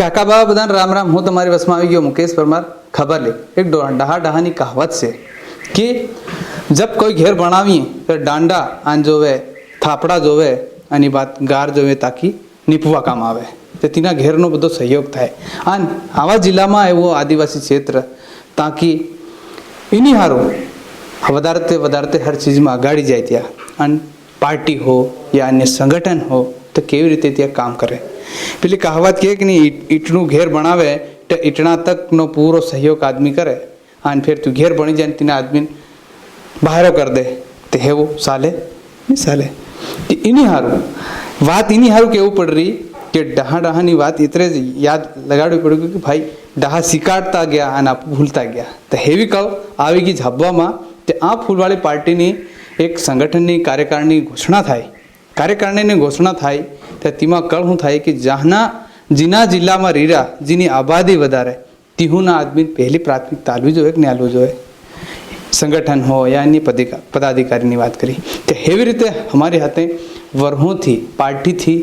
કાકા બાબા બધાને રામ રામ. હું તમારી વસમાં આવી ગયો મુકેશ પરમાર. ખબર લે એક ડહા ડહાની કહાવત છે કે જબ કોઈ ઘેર બનાવીએ તો દાંડા આન જોવે, થાપડા જોવે અને બાદ ગાર જોવે તાકી નીપવા કામ આવે. તો તેના ઘેરનો બધો સહયોગ થાય. અને આવા જિલ્લામાં એવો આદિવાસી ક્ષેત્ર તાકી એની હારું વધારતે હર ચીજમાં અગાડી જાય ત્યાં. અને પાર્ટી હો યા અન્ય સંગઠન હો તો કેવી રીતે ત્યાં કામ કરે. પેલી કહાવત કહે કે નહીં, ઈંટનું ઘેર બનાવે તો ઈંટણા તકનો પૂરો સહયોગ આદમી કરે અને ફેર તું ઘેર બની જાય ને તેના આદમી બહાર કરી દે તો હેવું ચાલે નહીં ચાલે. એની હારું વાત એની હારું કેવું પડ રહી કે ડહાની વાત એટલે જ યાદ લગાડવી પડ્યું કે ભાઈ ડહા શીખાડતા ગયા અને આપ ભૂલતા ગયા. તો હેવી કહો આવી ગઈ ઝાબવામાં તે આ ફૂલવાળી પાર્ટીની એક સંગઠનની કાર્યકાળની ઘોષણા થાય. કાર્યકાળની ઘોષણા થાય તો તેમાં કળ શું થાય કે જીના જિલ્લામાં રીરા જેની આબાદી વધારે તીહુના આદમી પહેલી પ્રાથમિકતા આલવી જોઈએ કે નહીં આલવું જોઈએ. સંગઠન હો યા અન્ય પદાધિકારીની વાત કરી તો એવી રીતે અમારી હાથે વર્ષોથી પાર્ટીથી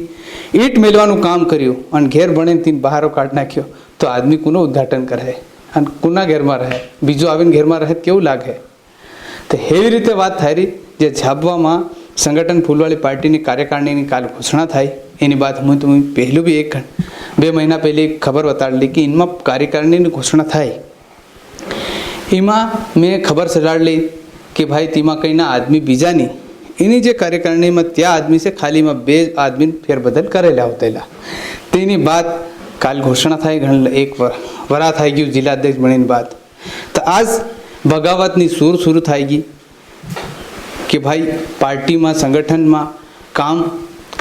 ઈંટ મેળવાનું કામ કર્યું અને ઘેર ભણીને તીન બહારો કાઢી નાખ્યો તો આદમી કોનું ઉદ્ઘાટન કરે અને કોના ઘેરમાં રહે, બીજું આવીને ઘેરમાં રહે કેવું લાગે. તો એવી રીતે વાત થાય રહી જે ઝાબવામાં સંગઠન ફૂલવાળી પાર્ટીની કાર્યકાળની કાલ ઘોષણા થાય. એની બાદ હું પહેલું બી 2 મહિના પહેલી ખબર બતાડલી કે એમાં કાર્યકાળની ઘોષણા થાય. એમાં મેં ખબર સડાડલી કે ભાઈ તેમાં કંઈના આદમી બીજા નહીં. એની જે કાર્યકાળનીમાં ત્યાં આદમી છે ખાલીમાં 2 આદમી ફેરબદલ કરેલા આવતેલા. તેની બાદ કાલ ઘોષણા થાય ઘણા 1 વરા થઈ ગયું જિલ્લા અધ્યક્ષ બનીને બાદ. તો આજ બગાવતની સૂર શરૂ થઈ ગઈ કે ભાઈ પાર્ટીમાં સંગઠનમાં કામ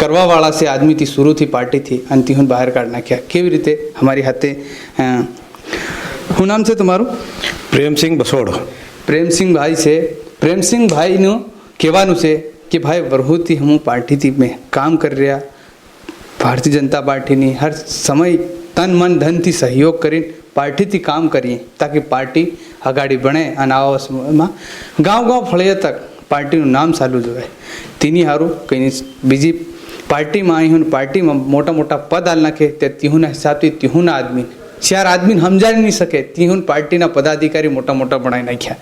કરવાવાળા છે આદમીથી શરૂથી પાર્ટીથી અને તીહુન બહાર કાઢી નાખ્યા. કેવી રીતે અમારી હાથે શું નામ છે તમારું? પ્રેમસિંહ બસોડ. પ્રેમસિંહ ભાઈ છે. પ્રેમસિંહ ભાઈનું કહેવાનું છે કે ભાઈ વર્ષોથી હું પાર્ટીથી મેં કામ કરી રહ્યા, ભારતીય જનતા પાર્ટીની હર સમય તન મન ધનથી સહયોગ કરીને પાર્ટીથી કામ કરીએ તાકી પાર્ટી આગાડી બને અને આવા સમયમાં ગાંવ ફળિયા તક પાર્ટીનું નામ ચાલવું જોઈએ. તેની સારું કંઈ બીજી પાર્ટીમાં અહીં પાર્ટીમાં મોટા પદ આલ નાખે તે તીહુના હિસાબથી તીહુના આદમી 4 આદમીને સમજાવી નહીં શકે તીહુન પાર્ટીના પદાધિકારી મોટા બનાવી નાખ્યા.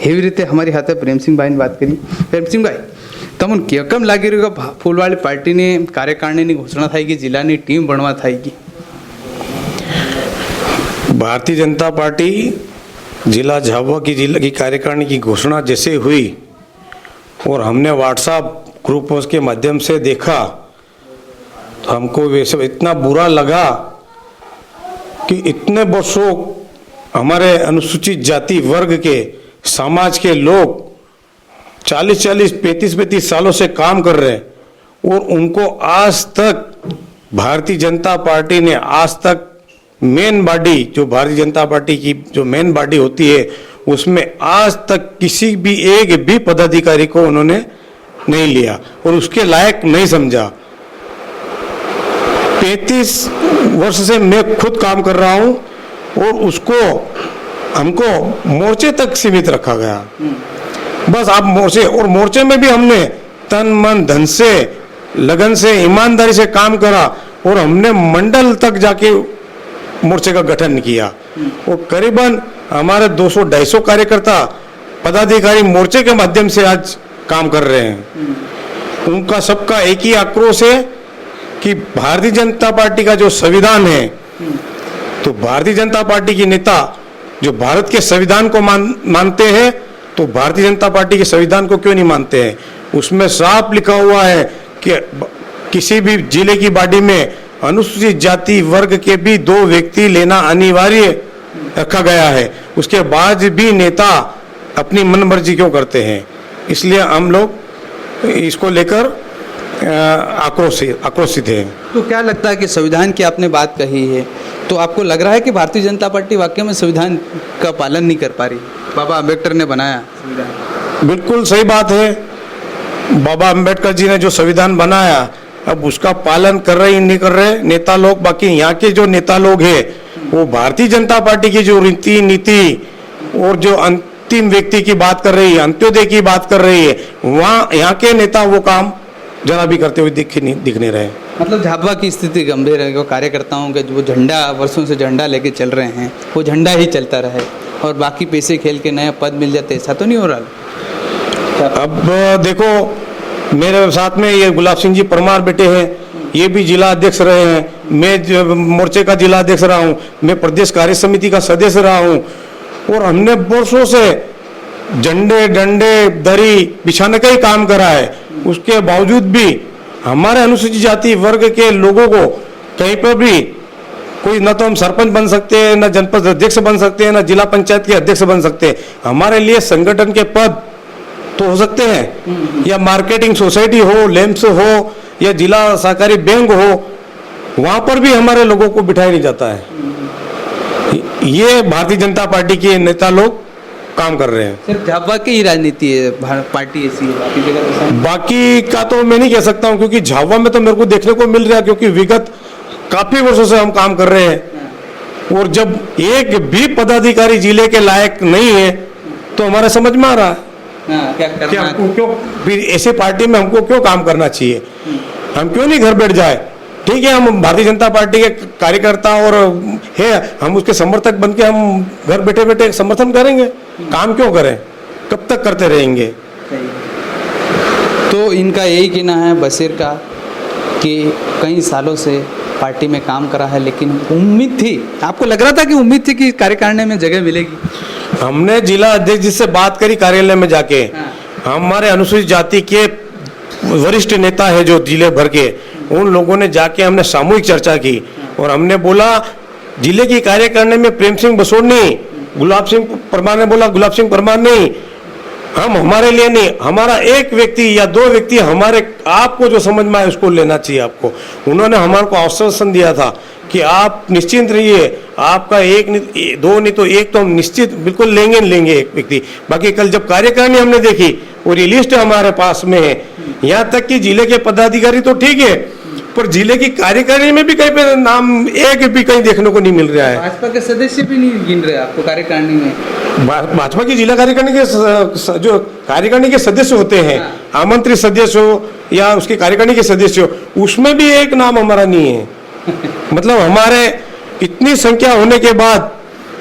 એવી રીતે અમારી સાથે પ્રેમસિંહભાઈની વાત કરી. પ્રેમસિંહભાઈ, તમને કેમ લાગી રહ્યું કે ફૂલવાળી પાર્ટીની કાર્યકાળની ઘોષણા થઈ ગઈ, જિલ્લાની ટીમ बनवा થઈ ગઈ? भारतीय जनता पार्टी जिला झाबुआ की जिला की कार्यकारिणी की घोषणा जैसे हुई और हमने व्हाट्सएप ग्रुपों के माध्यम से देखा तो हमको वैसे इतना बुरा लगा कि इतने वर्षों हमारे अनुसूचित जाति वर्ग के समाज के लोग 40-40, 35-35 सालों से काम कर रहे हैं और उनको आज तक भारतीय जनता पार्टी ने आज तक मेन बॉडी जो भारतीय जनता पार्टी की जो मेन बॉडी होती है उसमें आज तक किसी भी एक भी पदाधिकारी को उन्होंने नहीं लिया और उसके लायक नहीं समझा. 35 वर्ष से मैं खुद काम कर रहा हूं और उसको हमको मोर्चे तक सीमित रखा गया. बस आप मोर्चे में भी हमने तन मन धन से लगन से ईमानदारी से काम करा और हमने मंडल तक जाके मोर्चे का गठन किया और करीबन हमारे 200-250 कार्यकर्ता पदाधिकारी मोर्चे के माध्यम से आज काम कर रहे हैं. उनका सबका एक ही आक्रोश है कि भारतीय जनता पार्टी का जो संविधान है तो भारतीय जनता पार्टी के नेता जो भारत के संविधान को मानते हैं तो भारतीय जनता पार्टी के संविधान को क्यों नहीं मानते हैं. उसमें साफ लिखा हुआ है कि किसी भी जिले की बॉडी में अनुसूचित जाति वर्ग के भी 2 व्यक्ति लेना अनिवार्य रखा गया है. उसके बाद भी नेता अपनी मनमर्जी क्यों करते हैं. इसलिए हम लोग इसको लेकर आक्रोशित है. तो क्या लगता है कि संविधान की आपने बात कही है तो आपको लग रहा है कि भारतीय जनता पार्टी वाकई में संविधान का पालन नहीं कर पा रही? बाबा अम्बेडकर ने बनाया संविधान. बिल्कुल सही बात है. बाबा अम्बेडकर जी ने जो संविधान बनाया अब उसका पालन कर रहे नहीं कर रहे नेता लोग. बाकी यहाँ के जो नेता लोग हैं वो भारतीय जनता पार्टी की जो रीति नीति और जो अंतिम व्यक्ति की बात कर रही है, अंत्योदय की बात कर रही है, वहाँ यहाँ के नेता वो काम जरा भी करते हुए दिख नहीं रहे. मतलब झाबुआ की स्थिति गंभीर है, वो कार्यकर्ताओं के जो झंडा वर्षों से झंडा लेके चल रहे हैं वो झंडा ही चलता रहे और बाकी पैसे खेल के नया पद मिल जाते, ऐसा तो नहीं हो रहा। अब देखो, मेरे साथ में ये गुलाब सिंह जी परमार बैठे हैं, ये भी जिला अध्यक्ष रहे हैं, मैं मोर्चे का जिला अध्यक्ष रहा हूँ, मैं प्रदेश कार्य समिति का सदस्य रहा हूँ, और हमने वर्षों से झंडे डंडे दरी बिछाने का ही काम करा है। उसके बावजूद भी हमारे अनुसूचित जाति वर्ग के लोगों को कहीं पर भी कोई, न तो हम सरपंच बन सकते हैं, न जनपद अध्यक्ष बन सकते हैं, न जिला पंचायत के अध्यक्ष बन सकते हैं। हमारे लिए संगठन के पद तो हो सकते हैं, या मार्केटिंग सोसाइटी हो, लेम्स हो, या जिला सहकारी बैंक हो, वहां पर भी हमारे लोगों को बिठाया नहीं जाता है। ये भारतीय जनता पार्टी के नेता लोग काम कर रहे हैं। सिर्फ झाबुआ की ही राजनीति है, पार्टी ऐसी है, बाकी जगह ऐसा नहीं। बाकी का तो मैं नहीं कह सकता हूं, क्योंकि झाबुआ में तो मेरे को देखने को मिल रहा है, क्योंकि विगत काफी वर्षों से हम काम कर रहे हैं, और जब एक भी पदाधिकारी जिले के लायक नहीं है तो हमारे समझ में आ रहा है क्या कि करना हमको क्यों फिर ऐसी पार्टी में हमको क्यों काम करना चाहिए, हम क्यों नहीं घर बैठ जाए। ठीक है, हम भारतीय जनता पार्टी के कार्यकर्ता और है, हम उसके समर्थक बन के हम घर बैठे बैठे समर्थन करेंगे, काम क्यों करें, कब तक करते रहेंगे। तो इनका यही कहना है बशीर का कि कई सालों से पार्टी में काम करा है, लेकिन उम्मीद थी, आपको लग रहा था कि उम्मीद थी कि कार्यकारिणी में जगह मिलेगी। हमने जिला अध्यक्ष जी से बात करी कार्यालय में जाके, हमारे अनुसूचित जाति के वरिष्ठ नेता है जो जिले भर के, उन लोगों ने जाके हमने सामूहिक चर्चा की, और हमने बोला जिले की कार्यकारिणी में प्रेम सिंह बसोड़ नहीं, गुलाब सिंह परमार ने बोला गुलाब सिंह परमार नहीं, हम हमारे लिए नहीं, हमारा एक व्यक्ति या दो व्यक्ति हमारे, आपको जो समझ में आए उसको लेना चाहिए आपको। उन्होंने हमारे को आश्वासन दिया था कि आप निश्चिंत रहिए, आपका एक नहीं, दो नहीं तो एक तो हम निश्चित बिल्कुल लेंगे एक व्यक्ति। बाकी कल जब कार्यकारिणी हमने देखी और ये लिस्ट हमारे पास में है, यहाँ तक कि जिले के पदाधिकारी तो ठीक है, पर जिले की कार्यकारिणी में भी कहीं पे नाम एक भी कहीं देखने को नहीं मिल रहा है। भाजपा के सदस्य भी नहीं गिन रहे आपको कार्यकारिणी में। भाजपा की जिला कार्यकारिणी के जो कार्यकारिणी के सदस्य होते हैं, आमंत्रित सदस्य हो या उसके कार्यकारिणी के सदस्य हो, उसमें भी एक नाम हमारा नहीं है। मतलब हमारे इतनी संख्या होने के बाद,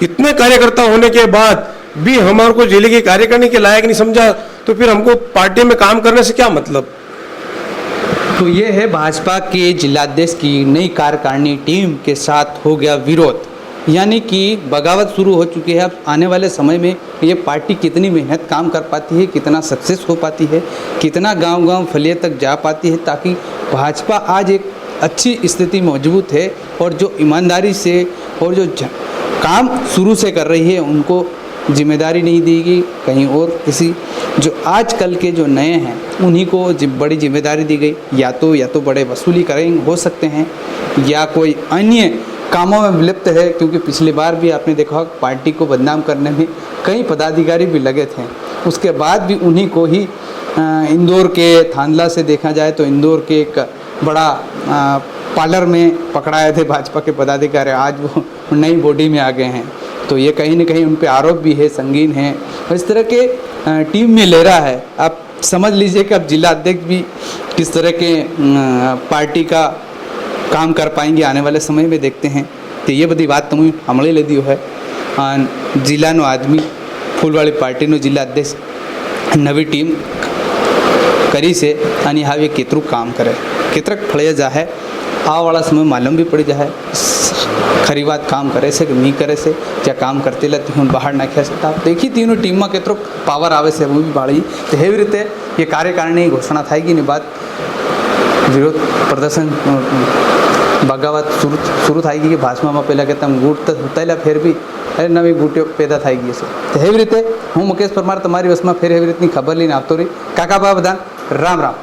इतने कार्यकर्ता होने के बाद भी हमारे को जिले की कार्यकारिणी के लायक नहीं समझा, तो फिर हमको पार्टी में काम करने से क्या मतलब। तो ये है भाजपा के जिलाध्यक्ष की नई कार्यकारिणी टीम के साथ हो गया विरोध, यानी कि बगावत शुरू हो चुकी है। अब आने वाले समय में ये पार्टी कितनी मेहनत काम कर पाती है, कितना सक्सेस हो पाती है, कितना गांव-गांव फलिया तक जा पाती है, ताकि भाजपा आज एक अच्छी स्थिति मजबूत है, और जो ईमानदारी से और जो काम शुरू से कर रही है उनको जिम्मेदारी नहीं देगी कहीं और किसी, जो आजकल के जो नए हैं उन्हीं को बड़ी जिम्मेदारी दी गई। या तो बड़े वसूली करेंगे हो सकते हैं, या कोई अन्य कामों में विलिप्त है, क्योंकि पिछली बार भी आपने देखा पार्टी को बदनाम करने में कई पदाधिकारी भी लगे थे, उसके बाद भी उन्हीं को ही इंदौर के थांदला से देखा जाए तो इंदौर के एक बड़ा पार्लर में पकड़ाए थे भाजपा के पदाधिकारी, आज वो नई बॉडी में आ गए हैं। तो ये कहीं न कहीं उन पे आरोप भी है, संगीन है, और इस तरह के टीम में ले रहा है। आप समझ लीजिए कि अब जिला अध्यक्ष भी किस तरह के पार्टी का काम कर पाएंगे आने वाले समय में, देखते हैं। तो ये बड़ी बात तुम्हें हमले ले दी है जिला आदमी फूलवाड़ी पार्टी जिला अध्यक्ष नवी टीम करी से, आणि हा वे केतरू काम करे, केतरक फळे जाए आवाला समय मालूम भी पड़ी जाए, खरी बात काम करे से कि नहीं करे से, क्या काम करते लेते हम बाहर नाख्या से। आप देखी तीनों टीम में केतरो पावर आवे से वो भी बाड़ी। तो हेवी रीते ये कार्यकारिणी घोषणा थाएगी नहीं, बात विरोध प्रदर्शन बगावत शुरू थाएगी कि भाजपा में पहला कहता हम गुट तो होता फिर भी अरे नवी गुटियों पैदा थाएगी से। तो हेवी रीते हूँ मुकेश परमार, तमारी बस में फिर हेवी रीतनी खबर लीने आपतो रही। काका बा बधान राम राम।